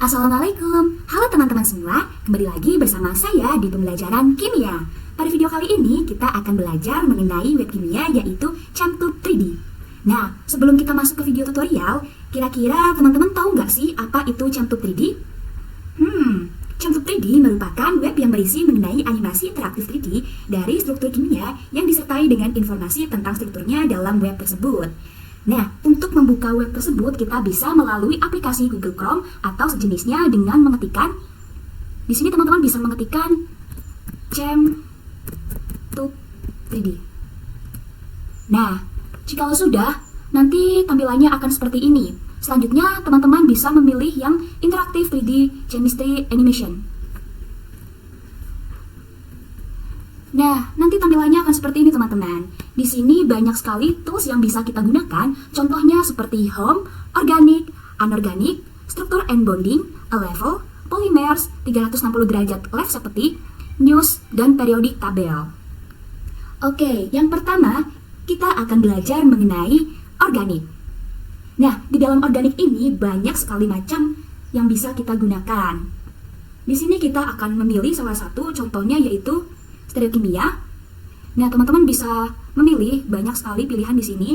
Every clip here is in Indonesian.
Assalamualaikum, halo teman-teman semua, kembali lagi bersama saya di pembelajaran kimia. Pada video kali ini kita akan belajar mengenai web kimia yaitu ChemTube 3D. Nah, sebelum kita masuk ke video tutorial, kira-kira teman-teman tahu nggak sih apa itu ChemTube 3D? ChemTube 3D merupakan web yang berisi mengenai animasi interaktif 3D dari struktur kimia yang disertai dengan informasi tentang strukturnya dalam web tersebut. Nah, untuk membuka web tersebut kita bisa melalui aplikasi Google Chrome atau sejenisnya dengan mengetikkan di sini teman-teman bisa mengetikkan ChemTube 3D. Nah, jika sudah, nanti tampilannya akan seperti ini. Selanjutnya, teman-teman bisa memilih yang Interactive 3D Chemistry Animation. Nah, nanti tampilannya akan seperti ini teman-teman. Di sini banyak sekali tools yang bisa kita gunakan, contohnya seperti home, organic, anorganic, struktur and bonding, a level, polymers, 360 derajat left seperti news, dan periodic table. Oke, yang pertama kita akan belajar mengenai organic. Nah, di dalam organik ini banyak sekali macam yang bisa kita gunakan. Di sini kita akan memilih salah satu, contohnya yaitu stereokimia. Nah, teman-teman bisa memilih banyak sekali pilihan di sini.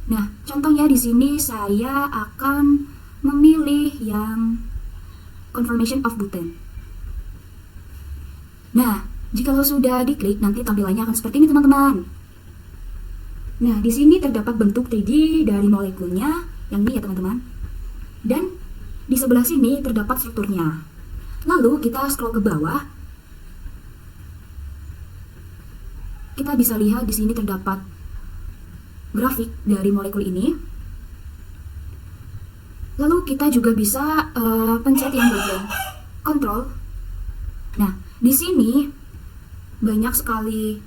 Nah, contohnya di sini saya akan memilih yang conformation of butane. Nah, jika sudah diklik, nanti tampilannya akan seperti ini, teman-teman. Nah, di sini terdapat bentuk 3D dari molekulnya, yang ini ya, teman-teman. Dan di sebelah sini terdapat strukturnya. Lalu kita scroll ke bawah. Kita bisa lihat di sini terdapat grafik dari molekul ini. Lalu kita juga bisa pencet yang bagian kontrol. Nah, di sini banyak sekali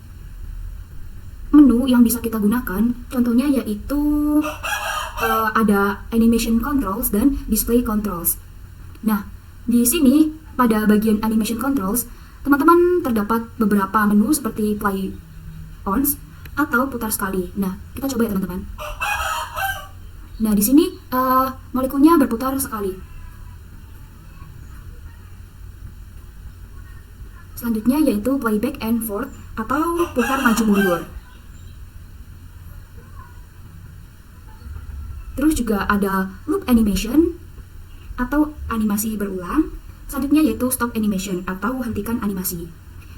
menu yang bisa kita gunakan. Contohnya yaitu ada animation controls dan display controls. Nah, di sini pada bagian animation controls, teman-teman terdapat beberapa menu seperti play once atau putar sekali. Nah, kita coba ya teman-teman. Nah, di sini molekulnya berputar sekali. Selanjutnya yaitu play back and forth atau putar maju mundur. Terus juga ada loop animation atau animasi berulang. Selanjutnya yaitu stop animation atau hentikan animasi.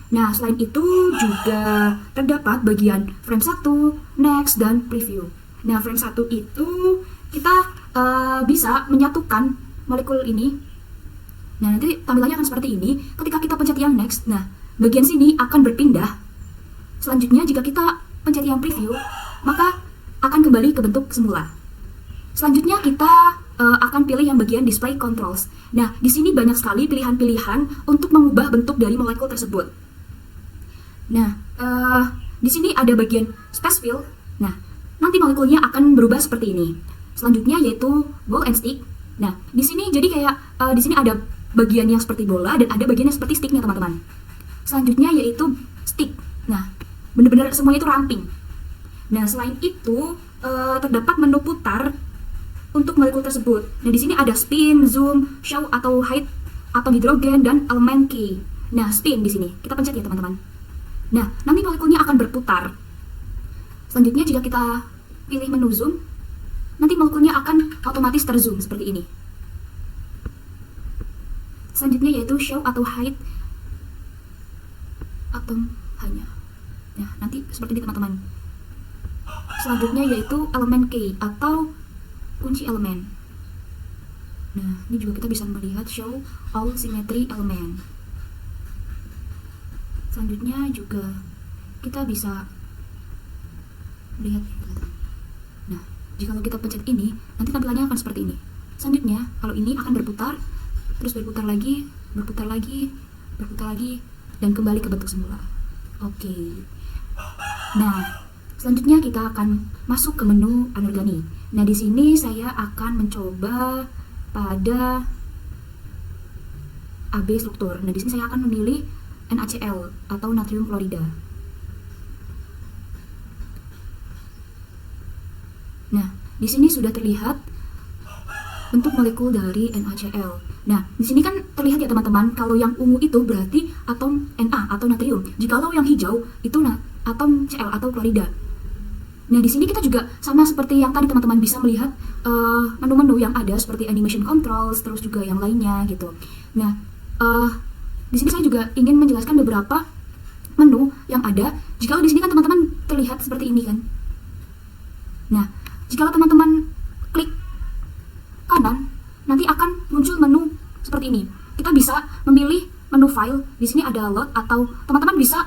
Nah, selain itu juga terdapat bagian frame 1, next, dan preview. Nah, frame 1 itu kita bisa menyatukan molekul ini. Nah, nanti tampilannya akan seperti ini. Ketika kita pencet yang next, nah, bagian sini akan berpindah. Selanjutnya, jika kita pencet yang preview, maka akan kembali ke bentuk semula. Selanjutnya, kita akan pilih yang bagian display controls. Nah, di sini banyak sekali pilihan-pilihan untuk mengubah bentuk dari molekul tersebut. Nah, di sini ada bagian space fill. Nah, nanti molekulnya akan berubah seperti ini. Selanjutnya yaitu ball and stick. Nah, di sini jadi kayak di sini ada bagian yang seperti bola dan ada bagian yang seperti sticknya, teman-teman. Selanjutnya yaitu stick. Nah, benar-benar semuanya itu ramping. Nah, selain itu terdapat menu putar untuk molekul tersebut. Nah, di sini ada spin, zoom, show atau hide, atom hidrogen, dan elemen key. Nah, spin di sini. Kita pencet ya, teman-teman. Nah, nanti molekulnya akan berputar. Selanjutnya jika kita pilih menu zoom, nanti molekulnya akan otomatis terzoom seperti ini. Selanjutnya yaitu show atau hide atom hanya. Nah, nanti seperti ini, teman-teman. Selanjutnya yaitu elemen key atau kunci elemen. Nah, ini juga kita bisa melihat show all symmetry element. Selanjutnya juga kita bisa lihat. Nah, jika kita pencet ini, nanti tampilannya akan seperti ini. Selanjutnya, kalau ini akan berputar, terus berputar lagi, berputar lagi, berputar lagi, dan kembali ke bentuk semula. Oke. Nah, selanjutnya kita akan masuk ke menu anorganik. Nah, di sini saya akan mencoba pada AB struktur. Nah, di sini saya akan memilih NaCl atau natrium klorida. Nah, di sini sudah terlihat bentuk molekul dari NaCl. Nah, di sini kan terlihat ya teman-teman, kalau yang ungu itu berarti atom Na atau natrium. Jikalau yang hijau itu atom Cl atau klorida. Nah, di sini kita juga sama seperti yang tadi teman-teman bisa melihat menu-menu yang ada seperti animation controls, terus juga yang lainnya gitu. Nah, di sini saya juga ingin menjelaskan beberapa menu yang ada. Jikalau di sini kan teman-teman terlihat seperti ini kan. Nah, jikalau teman-teman klik kanan, nanti akan muncul menu seperti ini. Kita bisa memilih menu file. Di sini ada load, atau teman-teman bisa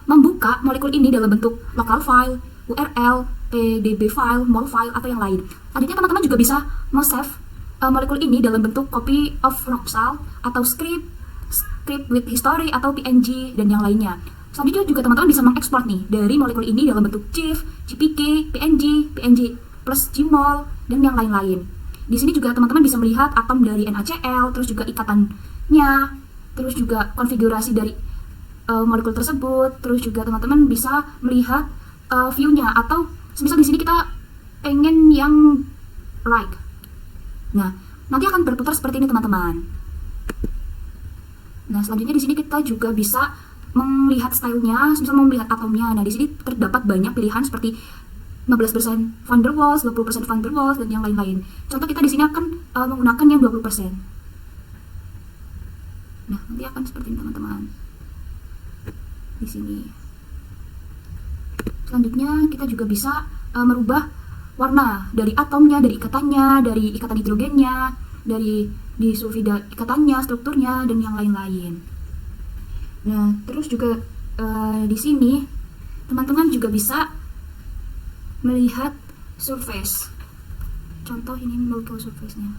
membuka molekul ini dalam bentuk local file, URL, PDB file, mol file, atau yang lain. Selanjutnya teman-teman juga bisa save molekul ini dalam bentuk copy of Roxal atau script with history atau PNG dan yang lainnya. Selanjutnya juga teman-teman bisa mengekspor nih dari molekul ini dalam bentuk GIF, JPG, PNG plus Gmol dan yang lain-lain. Di sini juga teman-teman bisa melihat atom dari NaCl, terus juga ikatannya, terus juga konfigurasi dari molekul tersebut, terus juga teman-teman bisa melihat view-nya, atau semisal di sini kita pengen yang right. Nah, nanti akan berputar seperti ini teman-teman. Nah, selanjutnya di sini kita juga bisa melihat stylenya, misal mau melihat atomnya. Nah, di sini terdapat banyak pilihan seperti 15% van der Waals, 20% van der Waals, dan yang lain-lain. Contoh kita di sini akan menggunakan yang 20%. Nah, nanti akan seperti ini teman-teman. Di sini. Selanjutnya kita juga bisa merubah warna dari atomnya, dari ikatannya, dari ikatan hidrogennya, dari disulfida ikatannya, strukturnya, dan yang lain-lain. Nah, terus juga di sini teman-teman juga bisa melihat surface. Contoh ini molekul surface-nya.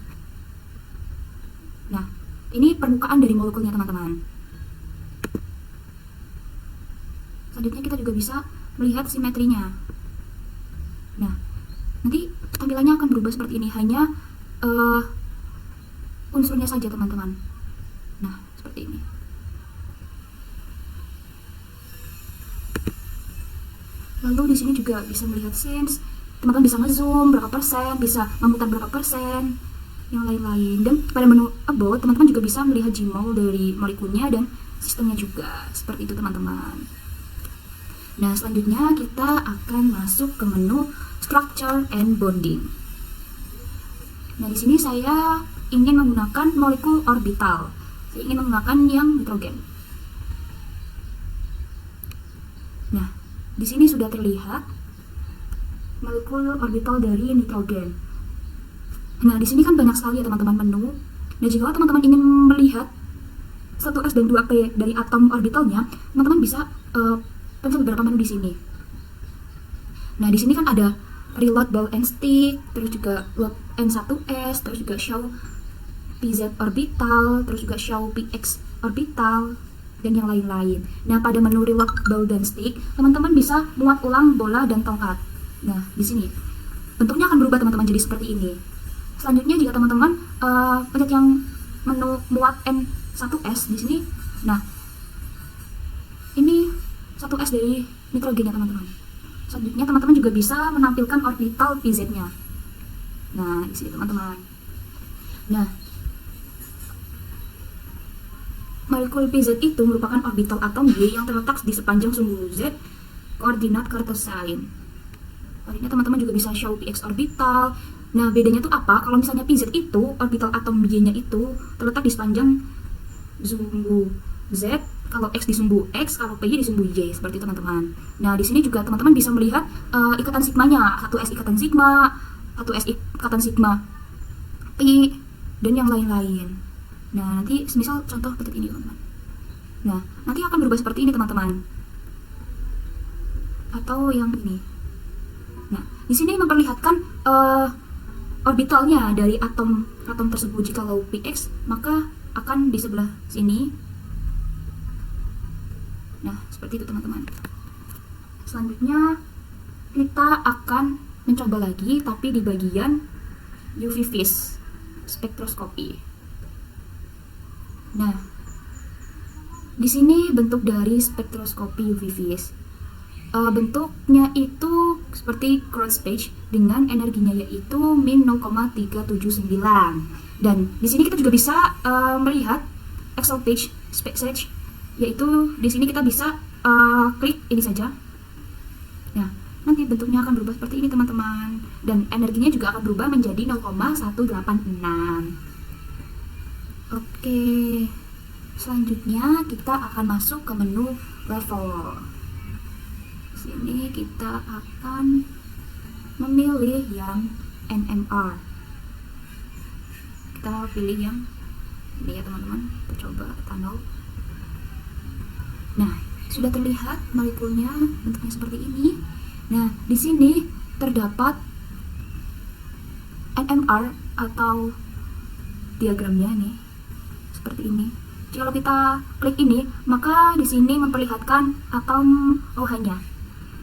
Nah, ini permukaan dari molekulnya teman-teman. Selanjutnya kita juga bisa melihat simetrinya. Nah, nanti tampilannya akan berubah seperti ini, hanya unsurnya saja teman-teman. Nah, seperti ini. Lalu di sini juga bisa melihat scenes, teman-teman bisa ngezoom berapa persen, bisa memutar berapa persen, yang lain-lain. Dan pada menu about, teman-teman juga bisa melihat Gmol dari molekulnya dan sistemnya juga. Seperti itu teman-teman. Nah, selanjutnya kita akan masuk ke menu structure and bonding. Nah, di sini saya ingin menggunakan molekul orbital. Saya ingin menggunakan yang nitrogen. Nah, di sini sudah terlihat molekul orbital dari nitrogen. Nah, di sini kan banyak sekali ya teman-teman menu. Nah, jika teman-teman ingin melihat 1s dan 2p dari atom orbitalnya, teman-teman bisa pencet beberapa menu di sini. Nah, di sini kan ada reload ball and stick, terus juga load N1s, terus juga show PZ orbital, terus juga show PX orbital, dan yang lain-lain. Nah, pada menu reload ball dan stick, teman-teman bisa muat ulang bola dan tongkat. Nah, di sini bentuknya akan berubah teman-teman jadi seperti ini. Selanjutnya jika teman-teman pencet yang menu muat N1s di sini, nah ini 1s dari nitrogennya teman-teman. Selanjutnya teman-teman juga bisa menampilkan orbital PZ-nya. Nah, di sini teman-teman. Nah, molekul PZ itu merupakan orbital atom Y yang terletak di sepanjang sumbu Z koordinat Cartesian. Selanjutnya teman-teman juga bisa show PX orbital. Nah, bedanya itu apa? Kalau misalnya PZ itu, orbital atom Y-nya itu terletak di sepanjang sumbu Z, kalau X di sumbu X, kalau PY di sumbu Y, seperti itu teman-teman. Nah, di sini juga teman-teman bisa melihat ikatan sigmanya, 1S ikatan sigma, 1S ikatan sigma P, dan yang lain-lain. Nah, nanti semisal contoh seperti ini teman-teman. Nah, nanti akan berubah seperti ini teman-teman. Atau yang ini. Nah, di sini memperlihatkan orbitalnya dari atom tersebut. Jikalau PX, maka akan di sebelah sini. Nah, seperti itu teman-teman. Selanjutnya kita akan mencoba lagi, tapi di bagian UV vis spektroskopi. Nah, di sini bentuk dari spektroskopi UV vis. Bentuknya itu seperti cross page dengan energinya yaitu min 0,379. Dan di sini kita juga bisa melihat Excel page yaitu di sini kita bisa klik ini saja. Nah, nanti bentuknya akan berubah seperti ini teman-teman, dan energinya juga akan berubah menjadi 0,186. Oke, selanjutnya kita akan masuk ke menu level. Sini kita akan memilih yang NMR. Kita pilih yang ini ya teman-teman, kita coba tunnel. Nah, sudah terlihat molekulnya bentuknya seperti ini. Nah, di sini terdapat NMR atau diagramnya nih seperti ini. Kalau kita klik ini, maka di sini memperlihatkan atom OH-nya.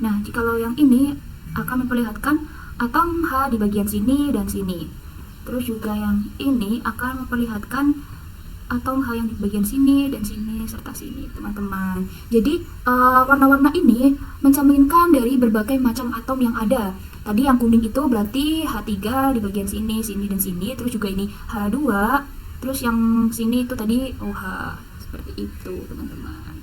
Nah, jikalau yang ini akan memperlihatkan atom H di bagian sini dan sini. Terus juga yang ini akan memperlihatkan atom H yang di bagian sini dan sini serta sini, teman-teman. Jadi warna-warna ini mencerminkan dari berbagai macam atom yang ada. Tadi yang kuning itu berarti H3 di bagian sini, sini dan sini. Terus juga ini H2. Terus yang sini itu tadi OH. Seperti itu, teman-teman.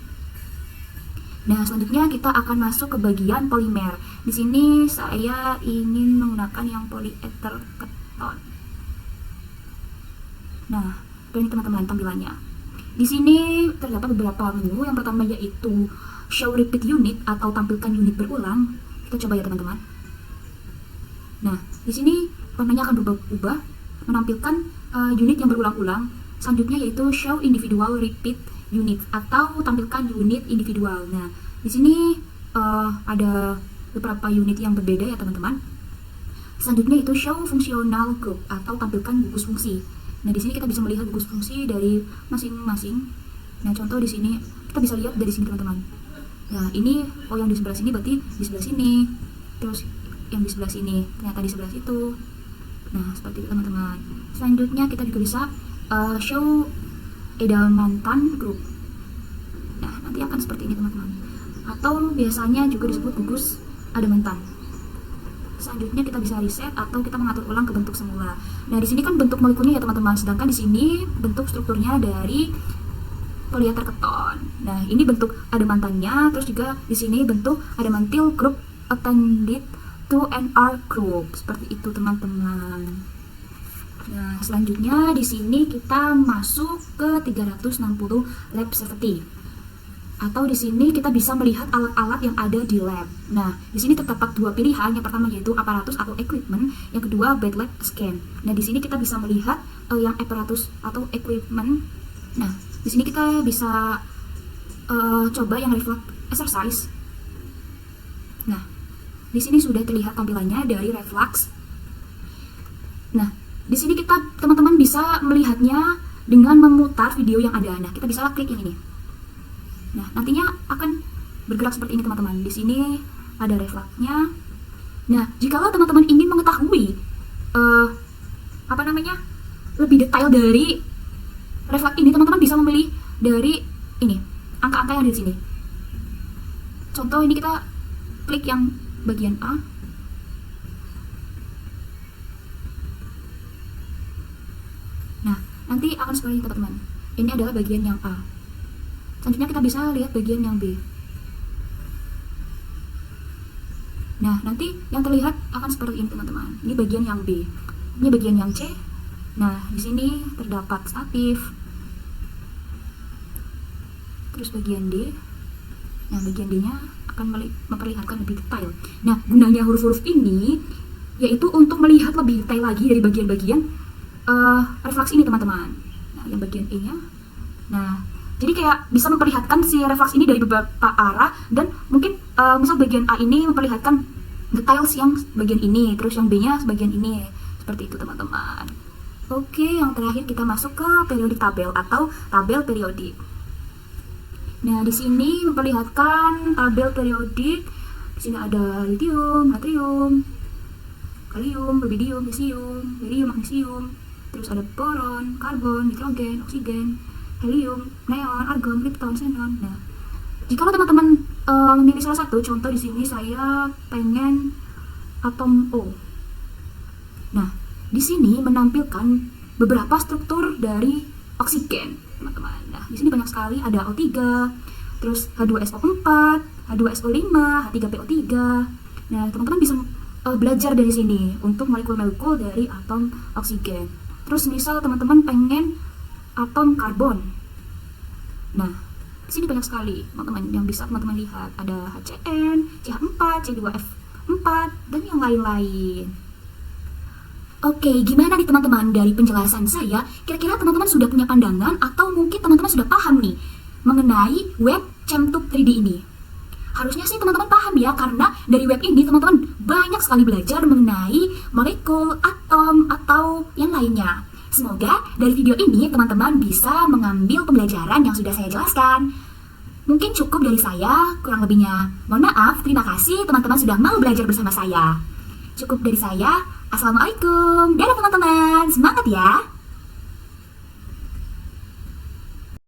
Nah, selanjutnya kita akan masuk ke bagian polimer. Di sini saya ingin menggunakan yang polyether keton. Nah, ini teman-teman tampilannya. Di sini terdapat beberapa menu. Yang pertama yaitu show repeat unit atau tampilkan unit berulang. Kita coba ya teman-teman. Nah, di sini warnanya akan berubah menampilkan unit yang berulang-ulang. Selanjutnya yaitu show individual repeat unit atau tampilkan unit individual. Nah, di sini ada beberapa unit yang berbeda ya teman-teman. Selanjutnya itu show functional group atau tampilkan gugus fungsi. Nah, di sini kita bisa melihat gugus fungsi dari masing-masing. Nah, contoh di sini kita bisa lihat dari sini teman-teman. Nah, ini yang di sebelah sini berarti di sebelah sini. Terus yang di sebelah sini ternyata di sebelah situ. Nah, seperti itu teman-teman. Selanjutnya kita juga bisa show Edamantan group. Nah, nanti akan seperti ini teman-teman. Atau biasanya juga disebut gugus Edamantan. Selanjutnya kita bisa reset atau kita mengatur ulang ke bentuk semula. Nah, di sini kan bentuk molekulnya ya teman-teman. Sedangkan di sini bentuk strukturnya dari polyether keton. Nah, ini bentuk adamantannya. Terus juga di sini bentuk adamantyl group attended to NR group. Seperti itu teman-teman. Nah, selanjutnya di sini kita masuk ke 360 lab safety. Atau di sini kita bisa melihat alat-alat yang ada di lab. Nah, di sini terdapat dua pilihan. Yang pertama yaitu aparatus atau equipment, yang kedua bed lab scan. Nah, di sini kita bisa melihat yang aparatus atau equipment. Nah, di sini kita bisa coba yang reflect exercise. Nah, di sini sudah terlihat tampilannya dari reflux. Nah, di sini kita teman-teman bisa melihatnya dengan memutar video yang ada. Nah, kita bisa klik yang ini. Nah, nantinya akan bergerak seperti ini teman-teman. Di sini ada refleksnya. Nah, jikalau teman-teman ingin mengetahui lebih detail dari refleks ini, teman-teman bisa memilih dari ini angka-angka yang ada di sini. Contoh ini kita klik yang bagian A. Nah, nanti akan seperti ini teman-teman. Ini adalah bagian yang A. Selanjutnya kita bisa lihat bagian yang B. Nah, nanti yang terlihat akan seperti ini teman-teman. Ini bagian yang B. Ini bagian yang C. Nah, di sini terdapat statif. Terus bagian D. Nah, bagian D-nya akan memperlihatkan lebih detail. Nah, gunanya huruf-huruf ini yaitu untuk melihat lebih detail lagi dari bagian-bagian refleksi ini teman-teman. Nah, yang bagian E-nya. Nah, jadi kayak bisa memperlihatkan si refleks ini dari beberapa arah, dan mungkin misal bagian A ini memperlihatkan details yang bagian ini, terus yang B-nya bagian ini. Seperti itu teman-teman. Oke, yang terakhir kita masuk ke periodik tabel atau tabel periodik. Nah, di sini memperlihatkan tabel periodik. Di sini ada lithium, natrium, kalium, rubidium, cesium, berium, magnesium. Terus ada boron, karbon, nitrogen, oksigen, helium, neon, argon, krypton, xenon. Nah, jika teman-teman memilih salah satu, contoh di sini saya pengen atom O. Nah, di sini menampilkan beberapa struktur dari oksigen, teman-teman. Nah, di sini banyak sekali, ada O3, terus H2SO4, H2SO5, H3PO3. Nah, teman-teman bisa belajar dari sini untuk molekul-molekul dari atom oksigen. Terus misal teman-teman pengen atom karbon. Nah, di sini banyak sekali, teman-teman, yang bisa teman-teman lihat. Ada HCN, CH4, C2F4, dan yang lain-lain. Oke, gimana nih teman-teman dari penjelasan saya? Kira-kira teman-teman sudah punya pandangan atau mungkin teman-teman sudah paham nih mengenai web Chemtube 3D ini? Harusnya sih teman-teman paham ya, karena dari web ini teman-teman banyak sekali belajar mengenai molekul, atom, atau yang lainnya. Semoga dari video ini teman-teman bisa mengambil pembelajaran yang sudah saya jelaskan. Mungkin cukup dari saya, kurang lebihnya mohon maaf. Terima kasih teman-teman sudah mau belajar bersama saya. Cukup dari saya. Assalamualaikum. Dadah teman-teman. Semangat ya.